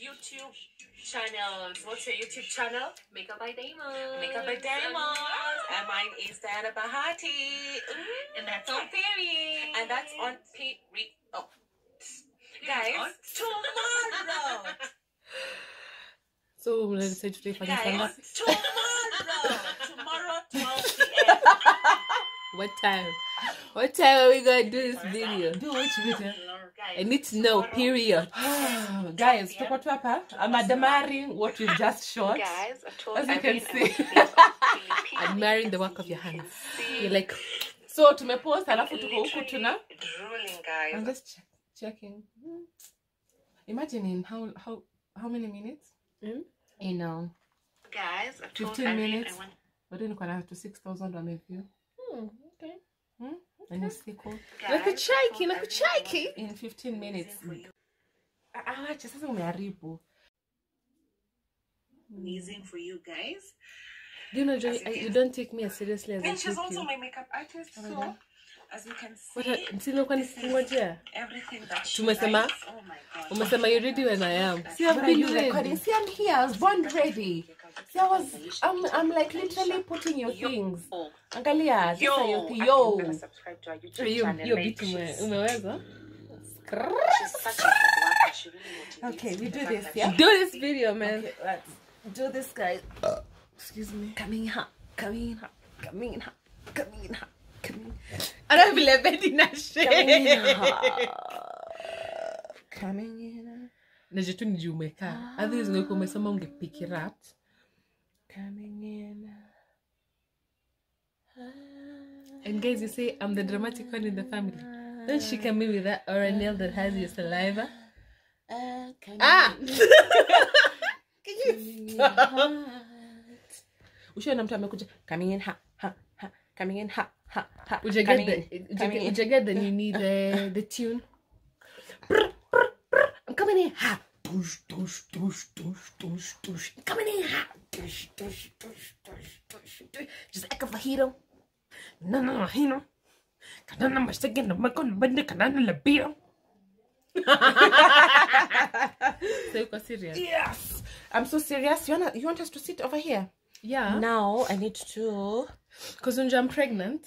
YouTube channels. What's your YouTube channel? Makeup by Diamonds. Makeup by Diamonds. And mine is Diana Bahati. And that's on Perry. And that's on Perry. Oh. Guys, tomorrow. So we decided to for tomorrow 12 p.m. What time are we gonna do this video? Do which video? I need to know, period. Guys, tuko tu hapa. I'm admiring what you just shot. Guys, as you can see. Admiring the work of your hands. You're like, so tumepost alafu tuko huku tuna drooling, guys. I'm just checking. Imagine in how many minutes? In guys, 15 minutes. But then you can have to 6,000 on a view. okay. And you see cool. Like a chiki. In 15 minutes. Sasa umeharibu. Amazing for you guys. Do you know, Joy, you don't take me as seriously as I And take she's also you. my makeup artist, so as you can see, everything that she Tumesema? likes. Oh my god. Umesema you ready when I am. See, I've But been you recording. ready. See, I'm here. I was born ready. See, I'm like literally putting your things. Angalia, Yo, yo. I'm gonna subscribe to our YouTube channel. Yo, like, bitu umeweza? she's such a good worker. She really motivates Okay, we me. do The this, fact yeah? that Do this video, man. Okay, let's do this, guys. Excuse me. Coming hot. Coming hot. Coming hot. Coming hot. Coming I don't believe it in that shit. Coming in. Najitu ni umeka. Otherwise ungekuwa umesema ungepick it up. Coming in. And guys, you say I'm the dramatic one in the family. Don't shake at me with that or a nail that has your saliva. Ushaona mtu amekuja coming in ha coming in ha Would you get then you need the tune. I'm coming in ha tush tush tush tush tush tush coming in ha tush tush tush tush tush just like a fajito. No hino kanana mashagenda makon bande kanana labiro. So you're serious? Yes, I'm so serious. You want us to sit over here? Yeah. Now I need to, Because when I'm pregnant.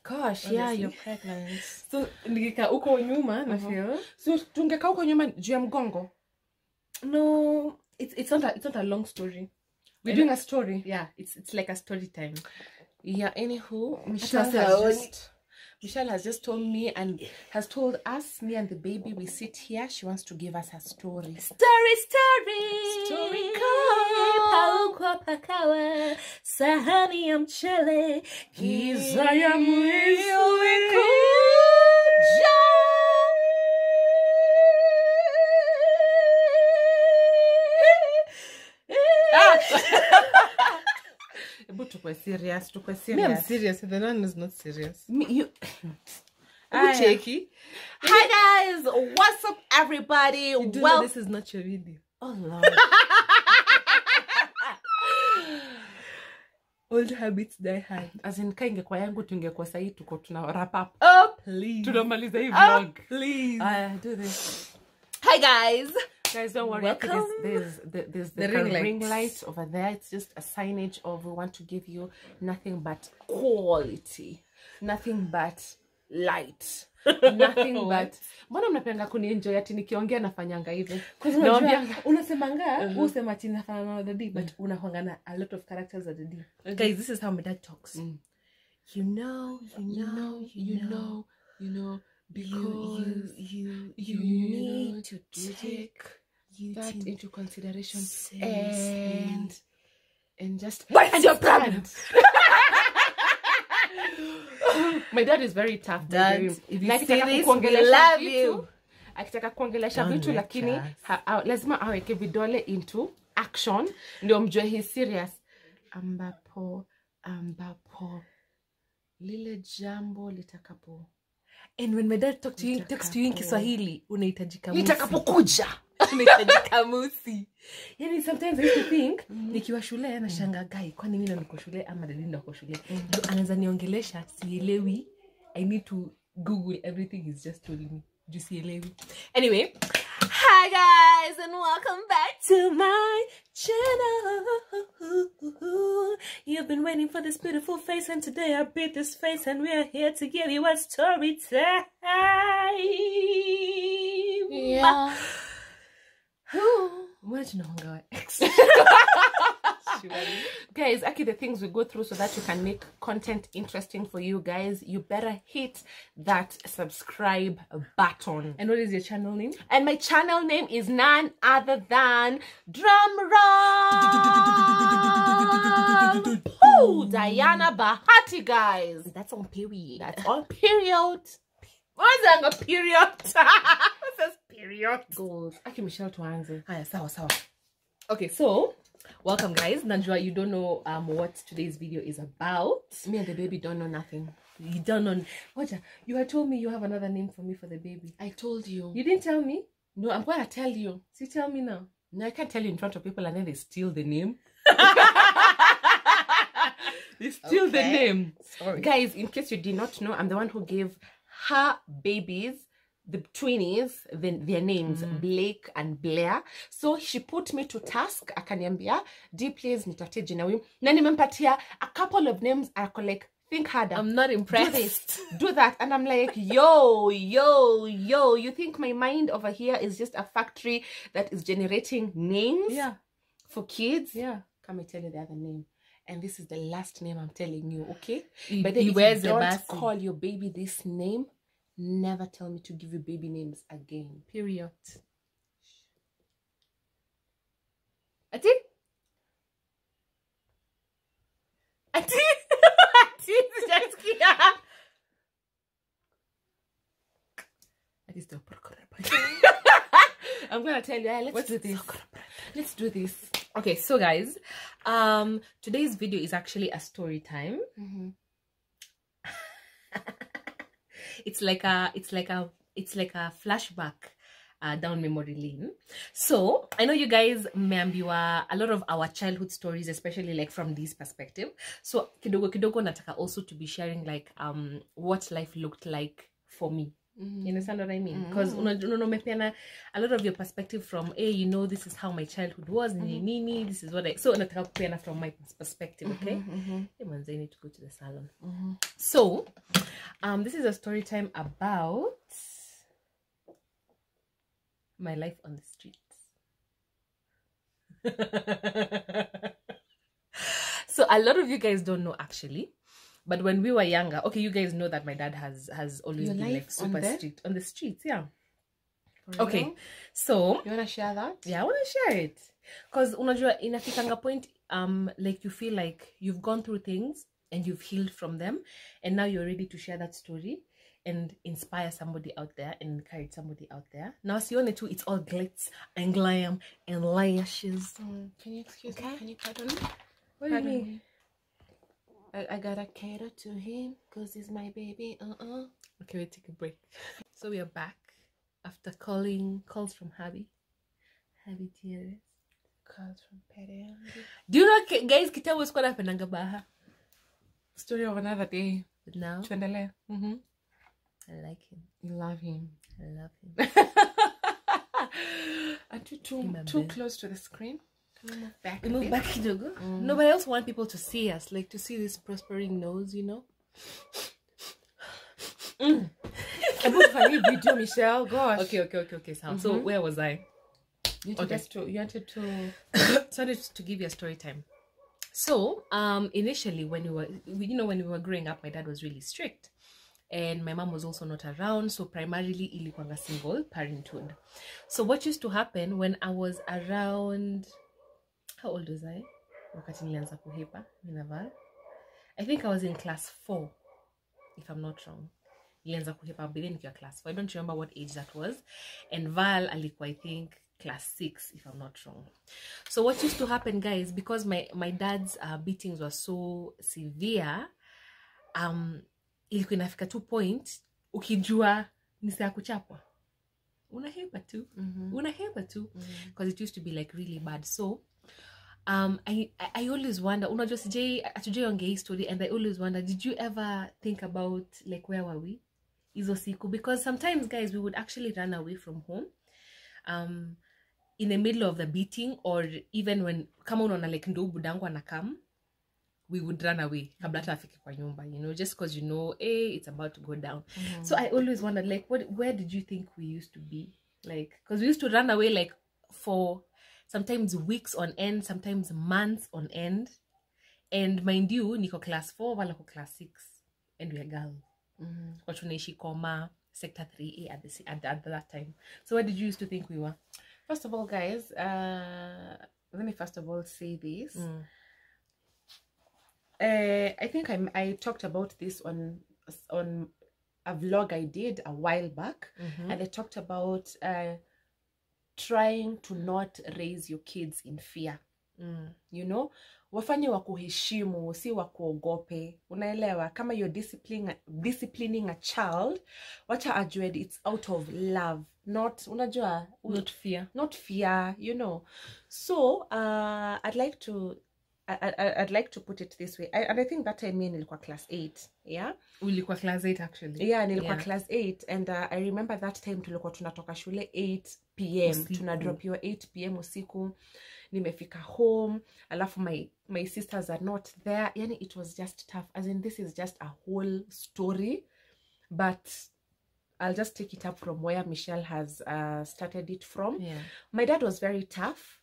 gosh, yeah, you're pregnant. So nikika uko nyuma na feel. So tungeka huko nyuma juu ya mgongo. No, it's not a long story. We're doing a story. Yeah, it's like a story time. Yeah, anywho, Michelle has just told me and has told us, me and the baby, we sit here. She wants to give us her story. Story. Story Paukwa pakawa sahani ya mchele Giza ya mwizi But tukwe serious. Me, I'm serious. The one is not serious. You Checky. Hi guys, what's up everybody? Well, this is not your video. Oh Lord. Old habits die hard. As in ingekuwa yangu tungekuwa sahi tuko tuna wrap up. Oh please. Tunamaliza hii vlog. Please. Do this. Hi guys. Guys, don't worry. Welcome. There's The ring light over there. It's just a signage of we want to give you nothing but quality, nothing but light, nothing but. Mbona mnapenda kunienjoy ati nikiongea nafanyanga hivi? Naambia unasemanga usema ati nafanya na daddy but unahongana a lot of characters at daddy. Guys, this is how my dad talks. You know, because you need to take that into consideration and just What's your problem? My dad is very tough. Dad, if you see this, we love love you. you. Akitaka kuongelesha Don't vitu let lakini us. lazima aweke vidole into action ndio mjue he's serious. Ambapo lile jambo litakapo. And when my dad talks to you in Kiswahili, unahitajika musi. Litakapokuja. Unahitajika musi. Yani sometimes I used to think nikiwa shule na shanga guy kwani mimi niko shule ama dadi niko shule. Anaanza niongelesha sielewi. I need to Google everything he's just told me. Sielewi. Anyway, Hi guys, and welcome back to my channel. You've been waiting for this beautiful face, and today I beat this face, and we're here to give you a story time. Yeah. What you know, guys? Guys, actually the things we go through so that you can make content interesting for you guys, you better hit that subscribe button. And what is your channel name? And my channel name is none other than Drumroll. Oh, Diana Bahati, guys. That's on period. That's on period. What's that a period? What's this period? Gold. Okay, Michelle Tuanze. Hi, sawa. Okay, so welcome guys. Najwa, you don't know what today's video is about. Me and the baby don't know nothing. You don't know. Waja, you had told me you have another name for me for the baby. I told you. You didn't tell me? No, I'm gonna tell you. So you tell me now. No, I can't tell you in front of people and then they steal the name. They steal the name. Sorry. Guys, in case you did not know, I'm the one who gave her babies, the twinnies, their names, Blake and Blair. So she put me to task. Akaniambia, D please nitafutie jina huyu. Na nimempatia a couple of names. I like, think harder. I'm not impressed. Do this, do that. And I'm like, yo, you think my mind over here is just a factory that is generating names for kids? Yeah. Come and tell you the other name. And this is the last name I'm telling you, okay? He, but then if wears you don't Basi. call your baby this name, never tell me to give you baby names again. Period. Ati? I'm gonna tell you, let's do this. Let's do this. Okay, so guys, today's video is actually a story time. It's like a flashback down memory lane. So I know you guys meambiwa a lot of our childhood stories, especially like from this perspective. So kidogo nataka also to be sharing like what life looked like for me. You understand what I mean? Because a lot of your perspective from you know, this is how my childhood was, this is what I so nataka kupeana from my perspective, okay? Hey man, I need to go to the salon. So this is a story time about my life on the streets. So a lot of you guys don't know actually. But when we were younger, okay, you guys know that my dad has always Your been life like super strict on the streets, yeah. Okay, real? so You wanna share that? yeah, I want to share it because unajua inafikanga point like you feel like you've gone through things and you've healed from them, and now you're ready to share that story and inspire somebody out there and encourage somebody out there. Now, sione too, it's all glitz and glam and lashes. Can you excuse me? Can you pardon me? What do you Pardon mean? me. I gotta cater to him because he's my baby. Okay, we'll take a break. So we are back after calls from Habi tears. Calls from Petty. Do you know, guys, kita was called Penanga Baha. Story of another day. But now Tuendelee. I like him. You love him. I love him. Aren't you In my too bed. close to the screen? Can we move back? We a move bit? back kidogo. Nobody else want people to see us, like to see this prospering nose, you know. I put funny video, Michelle. Gosh. Okay. So where was I? You wanted to. Started to give you a story time. So initially when we were growing up, my dad was really strict, and my mom was also not around, so primarily ilikuwanga single parenthood. So what used to happen when I was around, how old was I? Wakati nilianza kuhepa Minaval. I think I was in class 4, if I'm not wrong. Nilianza kuhepa bidhi nikiwa class 4. I don't remember what age that was. And Val alikuwa, I think, class 6, if I'm not wrong. So what used to happen, guys, because my dad's beatings were so severe, ilikuwa inafika 2 point ukijua ni saa kuchapwa unahepa tu because it used to be like really bad. So I always wonder, unajua atujai ongea story, and I always wonder, did you ever think about like where were we hizo siku? Because sometimes, guys, we would actually run away from home in the middle of the beating, or even when kama unaona like ndo budangu anakam, we would run away kabla hata afike kwa nyumba, you know, just because you know it's about to go down. So I always wondered like where did you think we used to be, like because we used to run away like for sometimes weeks on end, sometimes months on end. And mind you, niko class 4 wala ko class 6 and we are girls. Kwa tunaishi Koma sector 3A at that time. So where did you used to think we were? First of all, guys, let me first of all say this. I think I talked about this on a vlog I did a while back, and I talked about trying to not raise your kids in fear. You know, wafanye wakuheshimu, si wakuogope. Unaelewa, kama you're disciplining a child, wacha ajue it's out of love, not unajua, not fear, you know. So I'd like to put it this way, and I think that time nilikuwa class 8. Yeah, Ulikuwa class 8 actually. Yeah, nilikuwa class 8, and I remember that time tulikuwa tunatoka shule 8 p.m. tunadropiwa 8 p.m. usiku. Nimefika home, alafu my sisters are not there. Yani it was just tough. As in, this is just a whole story, but I'll just take it up from where Michelle has started it from. Yeah. My dad was very tough.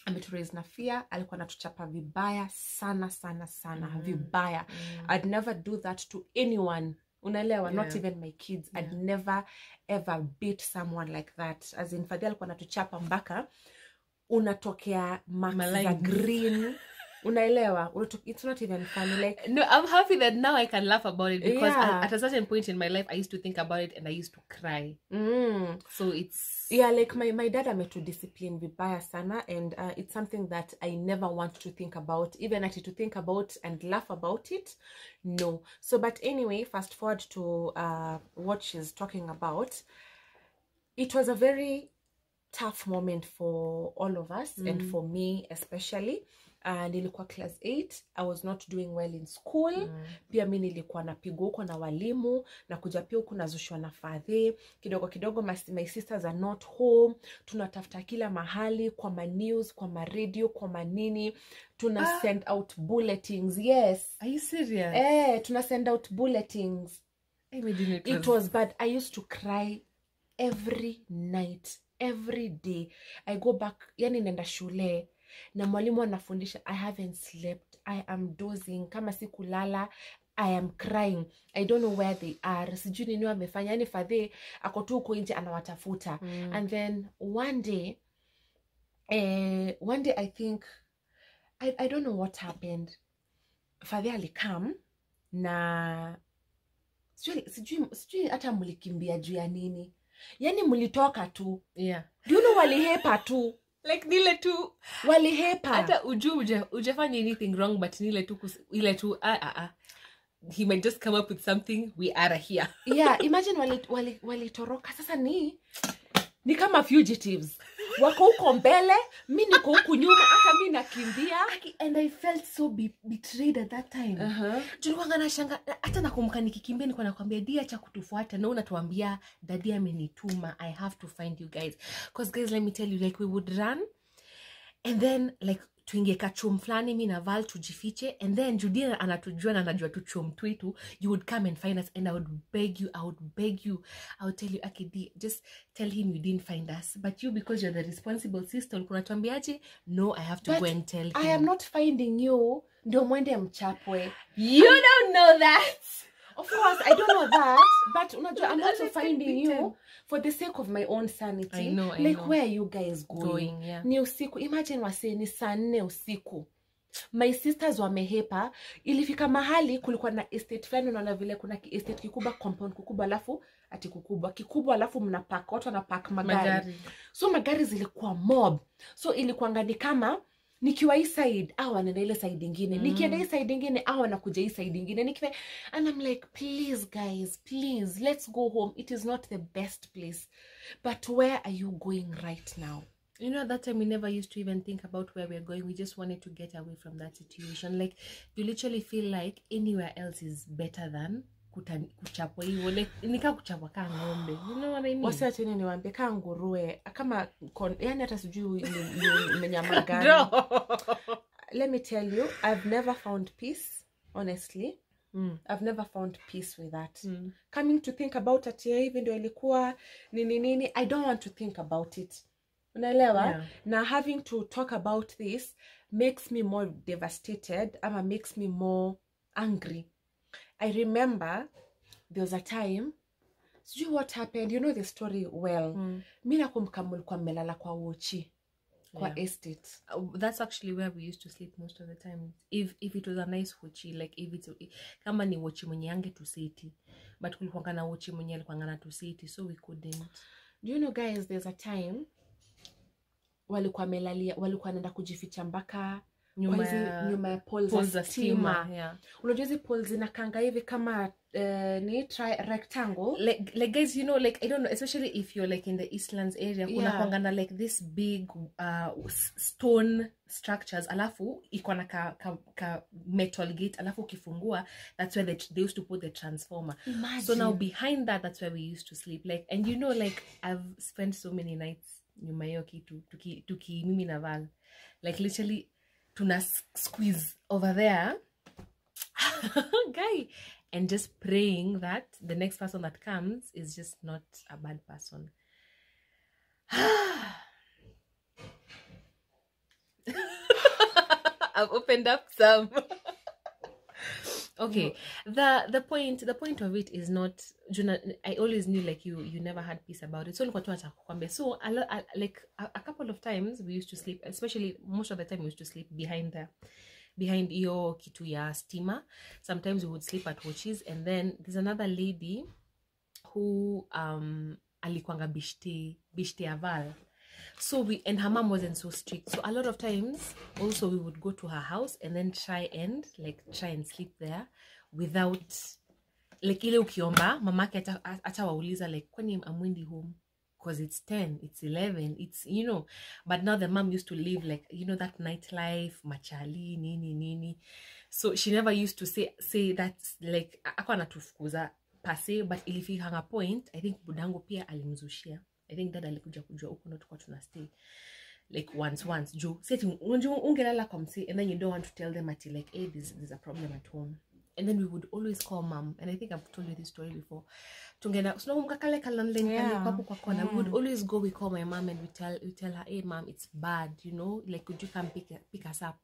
Ameturaise na fear, alikuwa anatuchapa vibaya sana vibaya. I'd never do that to anyone. Unaelewa, not even my kids. I'd never ever beat someone like that. As in, Fadhi alikuwa anatuchapa mpaka unatokea marks za green. Unaelewa, it's not even funny. Like, no, I'm happy that now I can laugh about it, because at a certain point in my life I used to think about it and I used to cry. So it's like my dad ametu discipline vibaya sana, and it's something that I never want to think about, even to think about and laugh about it. No. So but anyway, fast forward to what she's talking about. It was a very tough moment for all of us, and for me especially. Nilikuwa class 8, I was not doing well in school. Pia mimi nilikuwa napigwa huko na walimu, na kuja pia huko nazushwa na Fadhi. Kidogo my sisters are not home. Tunatafuta kila mahali, kwa ma news, kwa ma radio, kwa manini. Tuna send out bulletins. Yes. Are you serious? Tuna send out bulletins. It was bad. I used to cry every night, every day. I go back, yani nenda shule, na mwalimu anafundisha, I haven't slept, I am dozing, kama sikulala, I am crying, I don't know where they are, sijui nini wamefanya. Yani Fadhi ako tu huko nje anawatafuta. And then one day I think, I don't know what happened. Fadhi alikam na sijui hata mlikimbia juu ya nini. Yani mlitoka tu. Yeah. Do you know walihepa tu? Like nile tu walihepa. Hata ujafanya anything wrong, but nile tu he might just come up with something, we are here. Yeah, imagine walitoroka. Sasa ni kama fugitives. Wako huko mbele, mimi niko huku nyuma, hata mimi nakimbia. And I felt so betrayed at that time. Tulikuwa nganashanga, hata nakumbuka nikikimbia nilikuwa nakwambia dia cha kutufuata, na unatuambia daddy amenituma, I have to find you guys. Because guys, let me tell you, like we would run, and then like tuingie kachum flani, mimi na Val tujifiche, and then Judia anatujua na anajua tu chum twetu, you would come and find us, and I would beg you, I would tell you, Akidi, just tell him you didn't find us, but you, because you're the responsible sister, ulikuwa tuambiaje? No, I have to go and tell him. I am not finding you, ndio mwende mchapwe. You don't know that. Of course, I don't know that, but unajua, I'm also finding you for the sake of my own sanity. I know. Where are you guys going? Yeah. Ni usiku. Imagine wase ni saa 4 usiku. My sisters wamehepa. Ilifika mahali kulikuwa na estate fulani, unaona vile kuna estate kikubwa, compound kikubwa, alafu ati kikubwa, alafu mnapark, watu wanapark magari. So magari zilikuwa mob. So ilikuwa ngani kama nikiwa hii side, wanaenda ile side ingine. Nikienda hii side ingine, wanakuja hii side ingine. And I'm like, please guys, please, let's go home. It is not the best place. But where are you going right now? You know, at that time we never used to even think about where we're going. We just wanted to get away from that situation. Like, you literally feel like anywhere else is better than kuchapwa hivyo like nika kuchapwa kama ng'ombe, you know what I mean? Wasi atini niwaambie kaa nguruwe kama yani hata sijui ni nyama gani. Let me tell you, I've never found peace, honestly. I've never found peace with that. Coming to think about it, hivi ndio ilikuwa nini, I don't want to think about it. Unaelewa? Yeah. Now having to talk about this makes me more devastated, ama makes me more angry. I remember there was a time, sijui what happened, you know the story well. Mimi nakumbuka mlikuwa mmelala kwa Wochi. Kwa estate. That's actually where we used to sleep most of the time. If it was a nice Wochi, like if it's kama ni Wochi mwenye ange tusiti, but kulikuwa na Wochi mwenye alikuwa na tusiti, so we couldn't. Do you know guys, there's a time walikuwa melalia, walikuwa nenda kujificha mpaka nyuma ya poles za stima. Yeah. Unajua hizi poles zinakanga hivi kama ni rectangle. Like guys, you know, like I don't know, especially if you're like in the Eastlands area, kuna kwangana like this big stone structures, alafu iko na ka metal gate, alafu ukifungua, that's where they used to put the transformer. Imagine. So now behind that's where we used to sleep. Like, and you know, like I've spent so many nights nyuma hiyo kitu tuki mimi na Val, like literally tuna squeeze over there guy, and just praying that the next person that comes is just not a bad person. I've opened up some. Okay, the point of it is not, I always knew like you never had peace about it. So so like a couple of times we used to sleep, especially most of the time we used to sleep behind iyo kitu ya stima. Sometimes we would sleep at Wochi's, and then there's another lady who alikuanga bishte aval. So and her mom wasn't so strict, so a lot of times also we would go to her house and then try and sleep there without like ile ukiomba mamake ata wauliza like kwani amwendi home because it's 10, it's 11, it's, you know. But now the mom used to live like, you know, that nightlife, machali nini, so she never used to say that like akwa natufukuza per se, but ilifika a point I think budangu pia alimzushia. I think dad alikuja kujua huko ndo tukua tunastay like once juu seti ungelala kwa msi, and then you don't want to tell them at like, hey, there's a problem at home. And then we would always call mom, and I think I've told you this story before. Tungena unakumbuka kale kalandlen hapo kwa kona. We would always go, we call my mom and we tell her, hey mom, it's bad, you know, like could you come pick us up?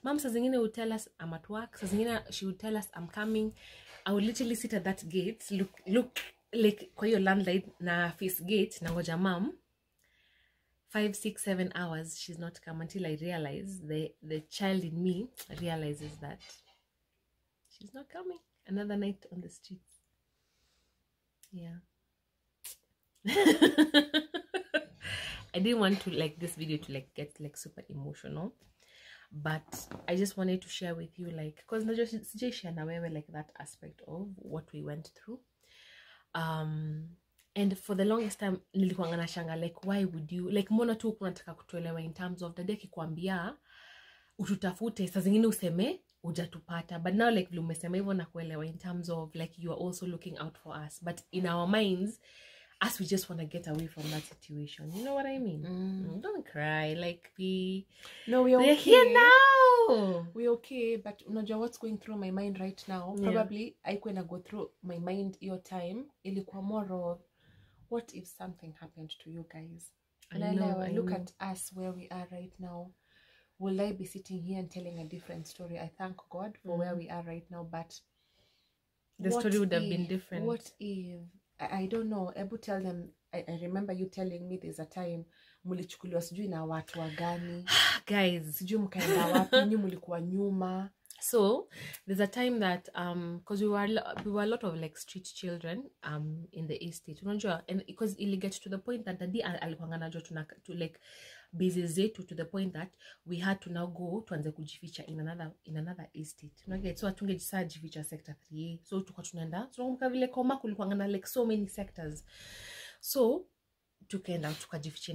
Mom saa zingine would tell us I'm at work, saa zingine she would tell us I'm coming. I would literally sit at that gate, look like kwa hiyo landline na face gate na ngoja mom 5, 6, 7 hours she's not come, until I realize the child in me realizes that she's not coming. Another night on the streets. Yeah. I didn't want to like this video to like get like super emotional, but I just wanted to share with you like, because not just share na wewe like that aspect of what we went through. And for the longest time nilikuwa nashanga like, why would you like, mbona tu unataka kutuelewa in terms of dada kikwambia ututafute, saa zingine useme hujatupata, but now like vile umesema hivyo na kuelewa in terms of like you are also looking out for us, but in our minds us we just want to get away from that situation, you know what I mean? Don't cry, like we're okay. here now, we're okay, but unajua what's going through my mind right now, probably haikuwa go through my mind your time, ilikuwa more of what if something happened to you guys. I look at us where we are right now. Will I be sitting here and telling a different story? I thank God for where we are right now, but the story would have been different. What if, I don't know, Ebu tell them, I remember you telling me there's a time mulichukuliwa sijui na watu wagani. Guys, sijui mkaenda wapi, nyinyi mulikuwa nyuma. So there's a time that because we were a lot of like street children in the estate, unajua, and because it get to the point that daddy alikuwa anajua to like busy zetu to the point that we had to now go tuanze kujificha in another estate, unajua. So atungejisa jificha sector 3A, so tulikuwa tunaenda, so kama vile koma kulikuwa na like so many sectors, so tukaenda tukajificha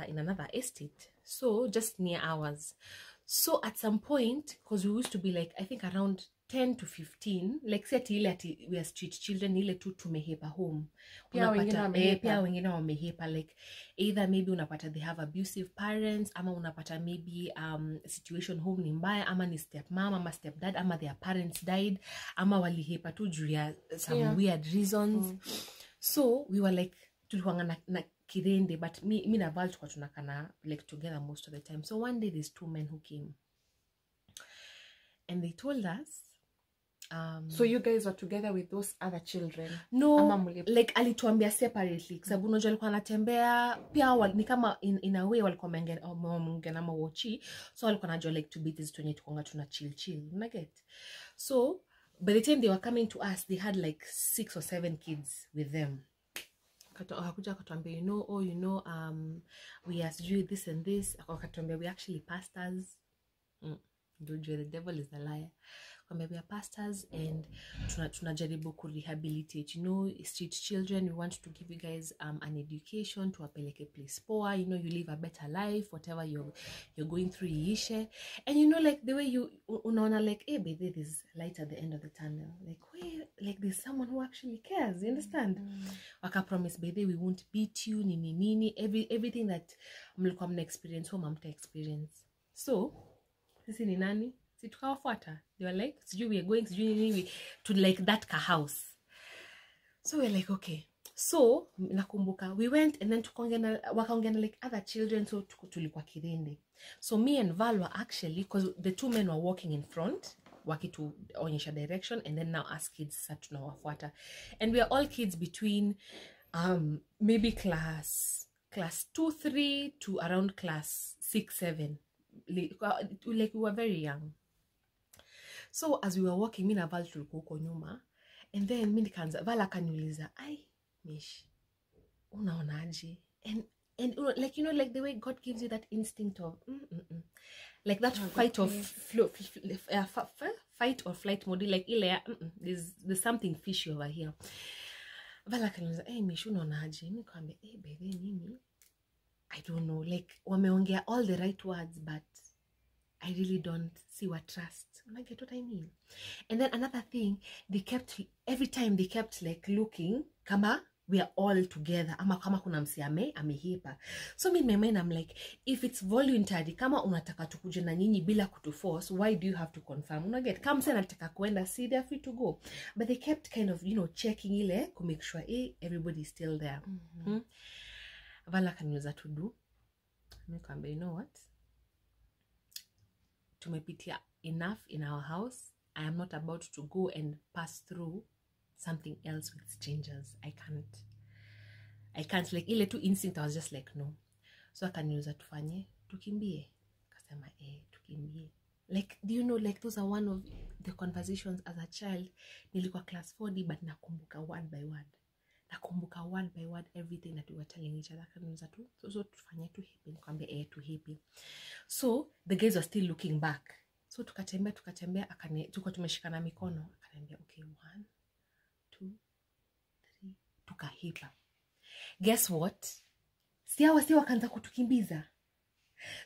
in another estate, so just near ours. So at some point, because we used to be like, I think around 10 to 15 like si ile ati we are street children, ile tu tumehepa home. Pia wengine wamehepa. Pia wengine wamehepa, like either maybe unapata they have abusive parents, ama unapata maybe situation home ni mbaya, ama ni stepmom ama stepdad, ama their parents died, ama walihepa tu juu ya some weird reasons. So we were like tulikuwa na kirende, but me na Val tulikuwa tunakana like together most of the time. So one day these two men who came and they told us so you guys were together with those other children? No, like alituambia separately kwa sababu unajua alikuwa anatembea pia ni kama in a way walikuwa wameongea na mawochi, so walikuwa anajua like to be this wenye tukonga tuna chill una get. So by the time they were coming to us, they had like 6 or 7 kids with them. Akakuja akatuambia, we asked you this and this. Akatuambia we actually pastors. The devil is a liar. We are pastors and tunajaribu ku rehabilitate, street children. We want to give you guys an education, to apeleke place poa, you live a better life, whatever you're going through iishe. And like the way you unaona like, hey baby, there's light at the end of the tunnel, like wait, like there's someone who actually cares, you understand? Waka promise baby, we won't beat you, nini everything that mlikuwa mna experience home amta experience. So sisi ni nani? Tukawafuata. They were like, we are going to like that house. So we're like, okay. So nakumbuka we went and then wakaongea like other children, so tulikuwa kirende. So me and Val were actually, because the two men were walking in front wakituonyesha direction, and then now us kids sasa tunawafuata, and we are all kids between maybe class 2-3 to around class 6-7, like we were very young. So as we were walking, mi na Val tulikuwa huko nyuma, and then mi nikaanza, Val akaniuliza, ai Mish, unaonaje? And like like the way God gives you that instinct of like that fight or flight mode, like ile there's something fishy over here. Val akaniuliza, ai Mish, unaonaje? Mi nikamwambia, baby, mimi I don't know, like wameongea all the right words, but I really don't see what trust. I get what I mean. And then another thing, every time they kept like looking kama we are all together, ama kama kuna msi amehipa. So me in my mind I'm like, if it's voluntary, kama unataka tukuje na nyinyi bila kutuforce, why do you have to confirm? Unaget, kama msi anataka kuenda, see, they're free to go. But they kept kind of checking ile to make sure everybody's still there. Vala kaniuliza to do. Nikamwambia, you know what? Tumepitia enough in our house. I am not about to go and pass through something else with strangers. I can't like ile tu instinct. I was just like no. So akaniuliza tufanye tukimbie. Akasema tukimbie. Like, do you know, like those are one of the conversations as a child. Nilikuwa class 4D, but nakumbuka word by word. Nakumbuka word by word everything that we were telling each other. Akaniuliza tu so tufanye tu hipi. Nikamwambia tu hipi. So the guys were still looking back. So tukatembea tuko tumeshikana mikono. Akaniambia okay, 1 2 3, tukahipa. Guess what? Wasi wakaanza kutukimbiza.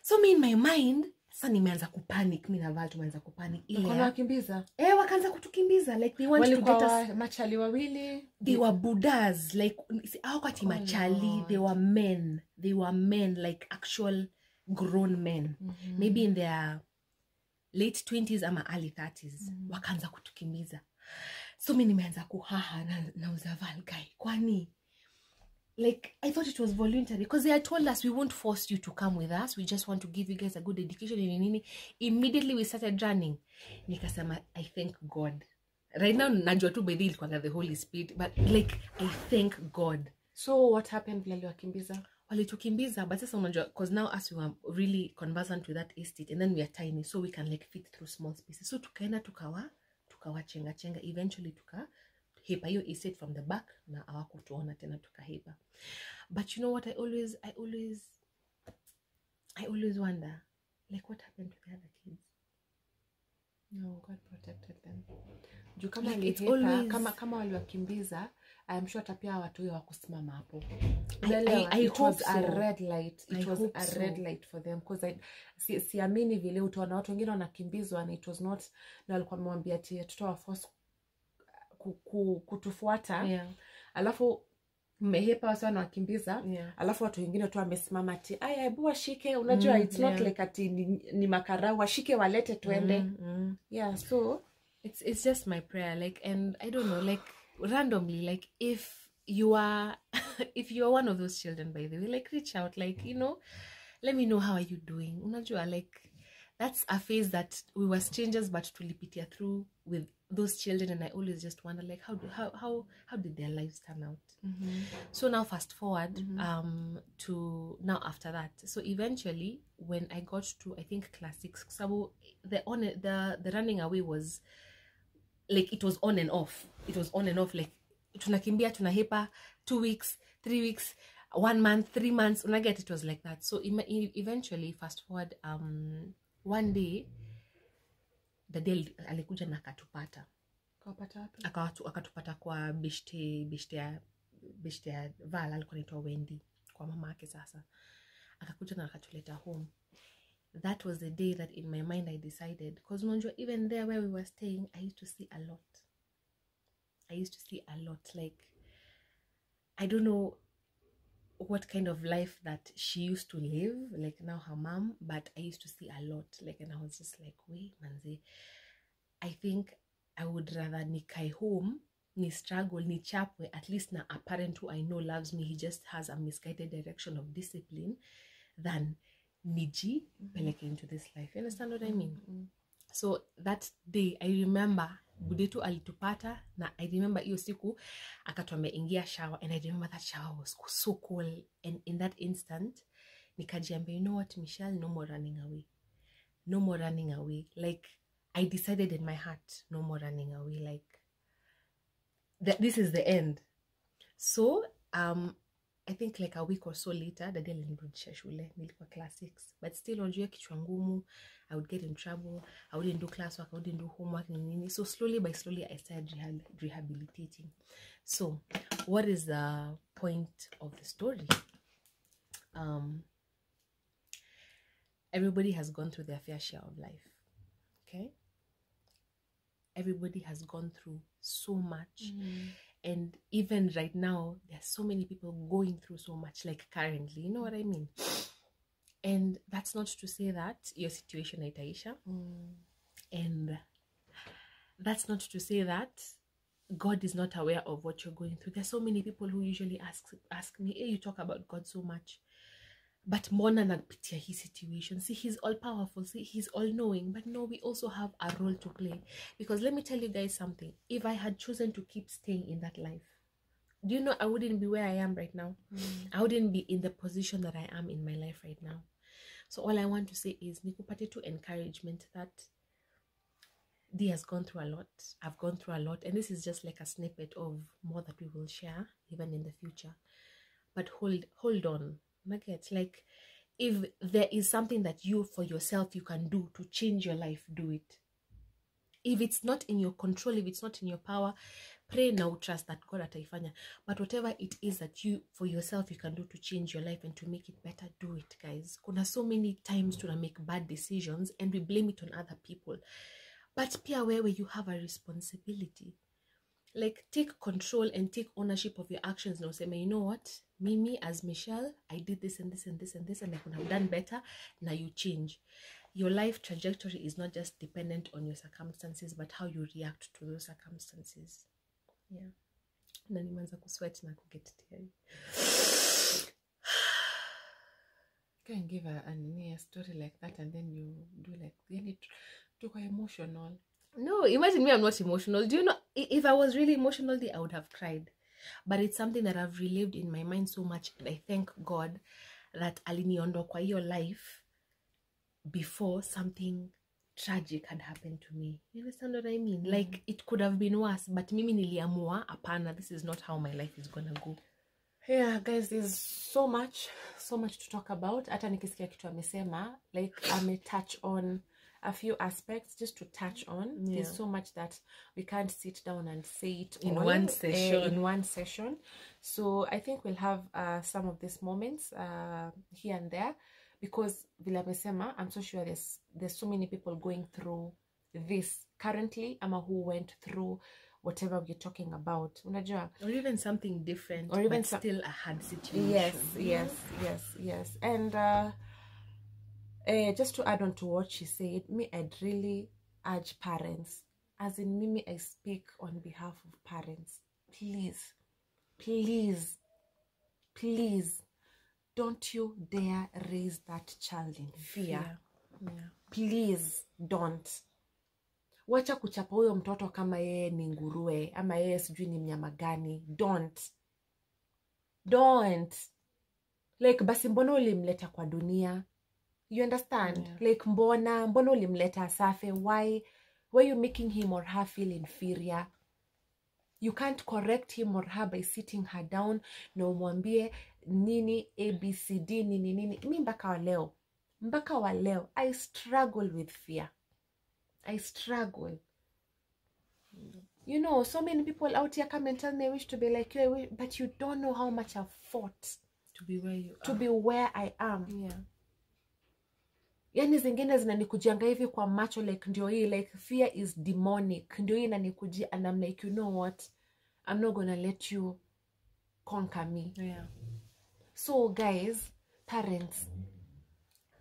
So me in my mind, sasa nimeanza kupanic, mimi na Val tumeanza kupanic ile. Wakimbiza? Wakaanza kutukimbiza, like they wanted to get us. Machali wawili? They were buddhas, like hawakati machali, they were men, like actual grown men. Maybe in their late 20s ama early 30s. Wakaanza kutukimbiza. So mimi nimeanza kuhaha na Val guy. Kwani? Like, I thought it was voluntary because they had told us we won't force you to come with us. We just want to give you guys a good education. Immediately we started running. Nikasema, I thank God. Right now, najua tu by the Holy Spirit, but like, I thank God. So what happened vile wakimbiza? Walitukimbiza, but sasa unajua, because now as we were really conversant with that estate, and then we are tiny, so we can like fit through small spaces. So tukaenda tukawa chenga. Eventually hipa hiyo estate from the back na hawakutuona tena tukahipa. But you know what, I always wonder, like what happened to the other kids? No, God protected them. Juu kama Like, it's alihepa, always- kama waliwakimbiza, I'm sure tapia watu hiyo wakusimama hapo. I It hope was a so. red light. It I was hope a so. red light for them. Because siamini vile utaona watu wengine wanakimbizwa and it was not, na walikuwa wamewambia ati tutawaforce kutufuata. Yeah. Alafu mmehepa wasi wanawakimbiza. Yeah. Alafu watu wengine tu wamesimama ati aya hebu washike, unajua it's not like ati ni makarau, washike walete tuende. Yeah, so it's just my prayer, like, and I don't know, like, randomly, like, if you are if you are one of those children, by the way, like, reach out, like, you know, let me know how are you doing. Unajua, like, that's a phase that we were strangers but tulipitia through with those children, and I always just wonder, like, how did their lives turn out? So now fast forward to now after that. So eventually when I got to, I think, class 6, so the running away was like, it was on and off. It was on and off, like, tunakimbia, tunahepa, 2 weeks, 3 weeks, 1 month, 3 months, unaget, it was like that. So eventually fast forward, one day daddy alikuja na akatupata. kapata wapi? Akatupata kwa beshte ya Val, alikuwa anaitwa Wendy, kwa mama yake. Sasa akakuja na akatuleta home. That was the day that in my mind I decided, because unajua, even there where we were staying, I used to see a lot. Like, I don't know what kind of life that she used to live, like now her mom, but I used to see a lot, like, and I was just like, wait, manze, I think I would rather nikae home, ni struggle, ni chapwe, at least na a parent who I know loves me, he just has a misguided direction of discipline, than niji peleke into this life. You understand what I mean? So that day I remember budetu alitupata, na I remember iyo siku akatuambia ingia shower, and I remember that shower was so cool, and in that instant nikajiambia, you know what, Michelle, no more running away. Like, I decided in my heart, no more running away, like, this is the end. So I think like a week or so later, dadi alinirudisha shule, nilikuwa class 6, but still unajua kichwa ngumu, I would get in trouble, I wouldn't do classwork, I wouldn't do homework, so slowly by slowly I started rehabilitating. So what is the point of the story? Everybody has gone through their fair share of life, okay? Everybody has gone through so much. And even right now, there are so many people going through so much, like currently, you know what I mean? And that's not to say that your situation itaisha. And that's not to say that God is not aware of what you're going through. There's so many people who usually ask me, hey, you talk about God so much, but mbona napitia his situation? See, he's all powerful, see, he's all knowing, but no, we also have a role to play. Because let me tell you guys something, if I had chosen to keep staying in that life, do you know I wouldn't be where I am right now? I wouldn't be in the position that I am in my life right now. So all I want to say is nikupate to encouragement that Dee has gone through a lot, I've gone through a lot, and this is just like a snippet of more that we will share even in the future. But hold on. Like, if there is something that you for yourself you can do to change your life, do it. If it's not in your control, if it's not in your power, pray now, trust that God ataifanya. But whatever it is that you for yourself you can do to change your life and to make it better, do it, guys. Kuna so many times to make bad decisions and we blame it on other people, but pia wewe you have a responsibility. Like, take control and take ownership of your actions. Now say, you know what, me as Michelle, I did this and this and this and this, and I could have done better. Now you change. Your life trajectory is not just dependent on your circumstances, but how you react to those circumstances. Yeah. Na nimeanza kusweat na kuget teary. Go and give a story like that, and then you do like really too emotional. No, imagine me, I'm not emotional. Do you know, if I was really emotional, I would have cried. But it's something that I've relived in my mind so much, and I thank God that aliniondoa kwa hiyo life before something tragic had happened to me. You understand what I mean? Like, it could have been worse, but mimi niliamua, apana, this is not how my life is gonna go. Yeah, guys, there's so much to talk about. Hata nikisikia kitu amesema, like, touch on a few aspects just to touch on. Yeah. There's so much that we can't sit down and say it In all, one session. in one session. So I think we'll have some of these moments here and there, because vile amesema, I'm so sure there's so many people going through this currently, ama who went through whatever we're talking about, unajua, or even something different, or even but still a hard situation. Yes. And just to add on to what she said, I'd really urge parents, as in Mimi, I speak on behalf of parents, please don't you dare raise that child in fear. Yeah. Please don't. Wacha kuchapa huyo mtoto kama yeye ni nguruwe ama yeye sijui ni mnyama gani. Don't. Like, basi mbona ulimleta kwa dunia? You understand? Yeah. Like, mbona ulimleta asafe? Why you making him or her feel inferior? You can't correct him or her by sitting her down na umwambie nini ABCD nini. Mi mpaka wa leo I struggle with fear. I struggle. You know, so many people out here come and tell me I wish to be like you, but you don't know how much I've fought To be where you are. to be where I am. Yeah. Yani zingine zinanikujianga hivi kwa macho, like ndio hii, like fear is demonic. Ndio hii inanikujia, and I'm like, you know what? I'm not gonna let you conquer me. Yeah. So guys, parents,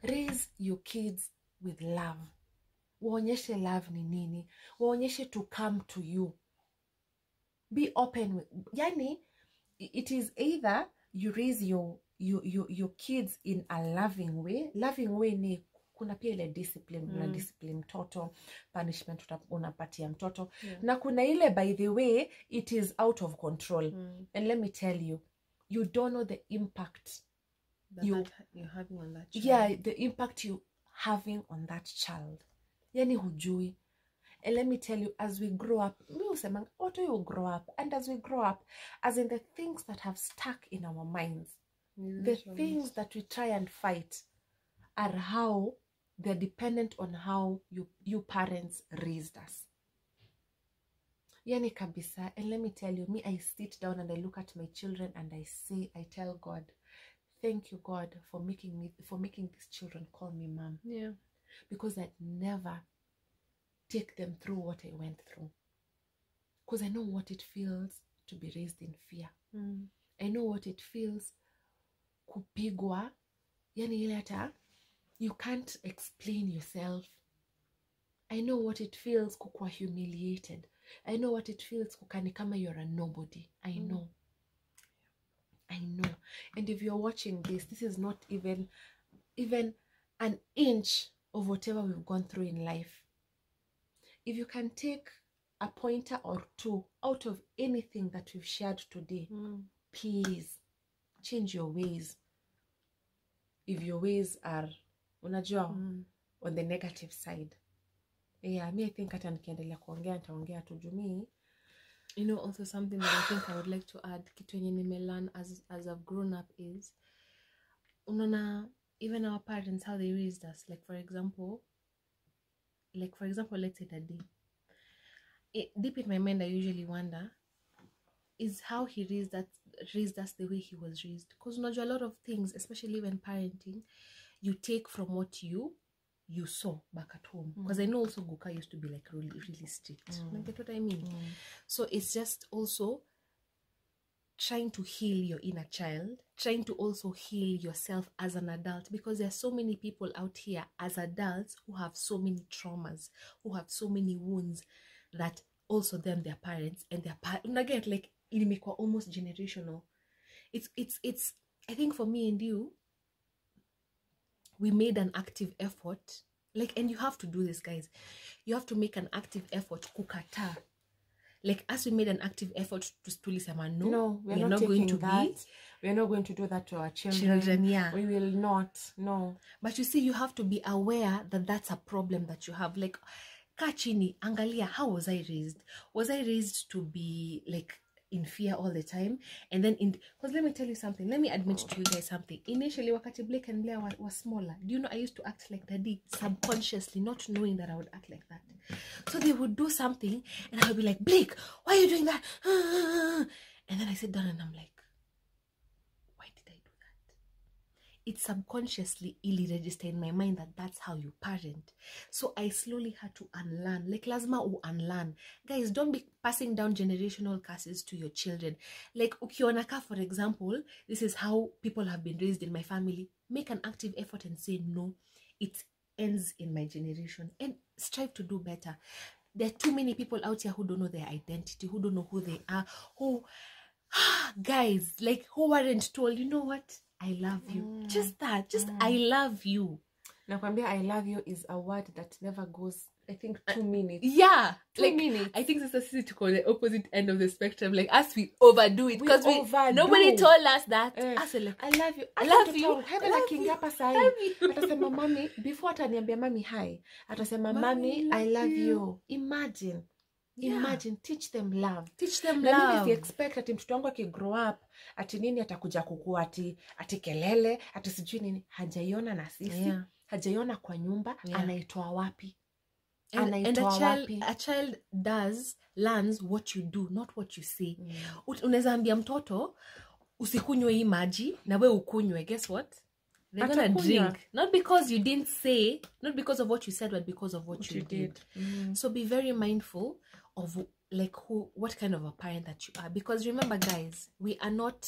raise your kids with love. Waonyeshe love ni nini. Waonyeshe to come to you. Be open with, yani, it is either you raise your kids in a loving way. Loving way ni kuna pia ile discipline, una discipline mtoto, punishment unapatia mtoto. Yeah. Na kuna ile, by the way, it is out of control. And let me tell you, you don't know the impact you're having on that child. Yeah, the impact you having on that child. Yani hujui. And let me tell you, as we grow up, auto you grow up, and as we grow up, as in the things that have stuck in our minds, the things that we try and fight are how they're dependent on how you parents raised us. Yani kabisa. And let me tell you, I sit down and I look at my children and I tell God, thank you, God, for making these children call me mom. Yeah. Because I'd never take them through what I went through. Because I know what it feels to be raised in fear. I know what it feels kupigwa. Yani ile hata you can't explain yourself. I know what it feels kukua humiliated. I know what it feels kukani kama you're a nobody. I know. And if you're watching this is not even an inch of whatever we've gone through in life. If you can take a pointer or two out of anything that we've shared today, please change your ways. If your ways are unajua on the negative side. Yeah, I think hata nikiendelea kuongea nitaongea tu juu. You know, also something that I think I would like to add, kitu yenye nimelearn as I've grown up is, unaona, even our parents, how they raised us. Like for example, let's say Daddy. Deep in my mind, I usually wonder, is how he raised us the way he was raised. Because unajua, a lot of things, especially when parenting, you take from what you saw back at home. Because I know also Guka used to be like really, really strict. You get what I mean? So it's just also trying to heal your inner child, trying to also heal yourself as an adult, because there are so many people out here as adults who have so many traumas, who have so many wounds that also them, their parents and their parents, like inimekwa almost generational. It's I think for me and you, we made an active effort, like, and you have to do this, guys. You have to make an active effort kukata. Like, as we made an active effort to tulisema no, we're not going to we're not going to do that to our children. Yeah, we will not. No. But you see, you have to be aware that that's a problem that you have. Like, kachini angalia, how was I raised? Was I raised to be like in fear all the time. And then because let me tell you something, let me admit to you guys something. Initially, wakati Blake and Blair were smaller, do you know I used to act like daddy subconsciously, not knowing that I would act like that. So they would do something and I would be like, Blake, why are you doing that? And then I sit down and I'm like, why did I do that? It subconsciously registered in my mind that that's how you parent. So I slowly had to unlearn. Like lazima unlearn. Guys, don't be passing down generational curses to your children. Like ukionaka, for example, this is how people have been raised in my family. Make an active effort and say no. It ends in my generation. And strive to do better. There are too many people out here who don't know their identity, who don't know who they are, who, guys, like who weren't told, you know what? I love you. Just that. Just I love you. Nakwambia I love you is a word that never goes, I think, 2 minutes. Yeah. 2 minutes. I think Sister Sissy took on the opposite end of the spectrum. Like, as we overdo it. Because nobody told us that. Like, I love you. I love you. Heaven akingapa sahi. Atasema mami, before ataniambia mami hi. Atasema mami, I love you. Imagine. Yeah. Imagine, teach them love. Teach them Na love. mimi si expect ati mtoto wangu akigrow up ati nini atakuja kukua ati kelele ati sijui nini, hajaiona na sisi. Yeah. Hajaiona kwa nyumba. Yeah. Anaitoa wapi? And a child learns what you do, not what you say. Unaweza ambia mtoto usikunywe hii maji na we ukunywe. Guess what? They're gonna drink. Not because you didn't say, not because of what you said, but because of what you did. So be very mindful of like what kind of a parent that you are. Because remember, guys, we are not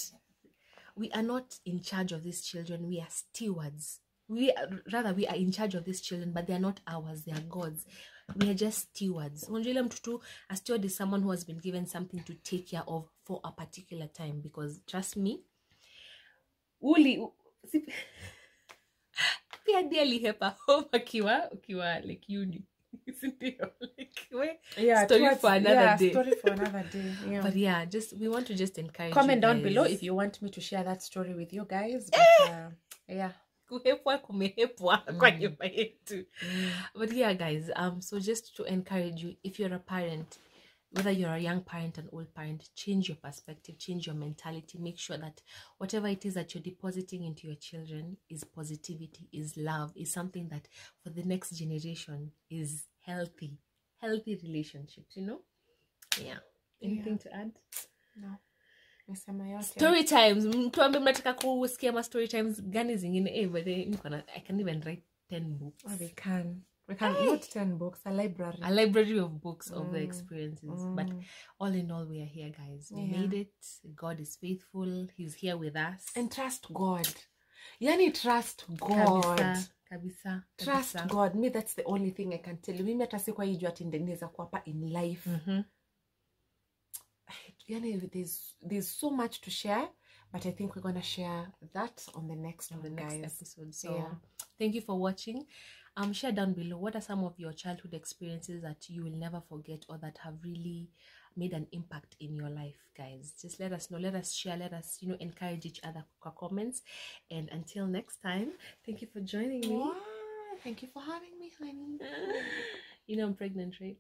in charge of these children. We are stewards. We are in charge of these children, but they are not ours. They are God's. We are just stewards. A steward is someone who has been given something to take care of for a particular time. Because trust me, pia dearly hepa home kiwa like uni. Story for another day. Yeah. But yeah, we want to just encourage comment you down guys. below if you want me to share that story with you guys. But, yeah. But yeah, guys, so just to encourage you, if you're a parent, whether you're a young parent, an old parent, change your perspective, change your mentality. Make sure that whatever it is that you're depositing into your children is positivity, is love, is something that for the next generation is healthy relationships, you know? Yeah. Anything to add? No. Story times. Tuambe mnataka kusikia ma story times gani zingine? But I can even write 10 books. Oh, we can not 10 books, a library of books of the experiences. But all in all, we are here, guys. We made it. God is faithful. He's here with us. And trust God. Yani trust God. Kabisa. Trust God. Me, that's the only thing I can tell you. Mimi hata sikuwa hijua ati ndeneza kuapa in life. Yani, there's so much to share, but I think we're gonna share that on the next episode. So thank you for watching. Share down below what are some of your childhood experiences that you will never forget or that have really made an impact in your life, guys. Just let us know, let us share, let us encourage each other with comments. And until next time, thank you for joining me. Wow, thank you for having me, honey. You know I'm pregnant, right?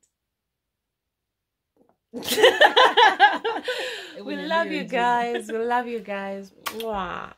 We love you guys. Mwah.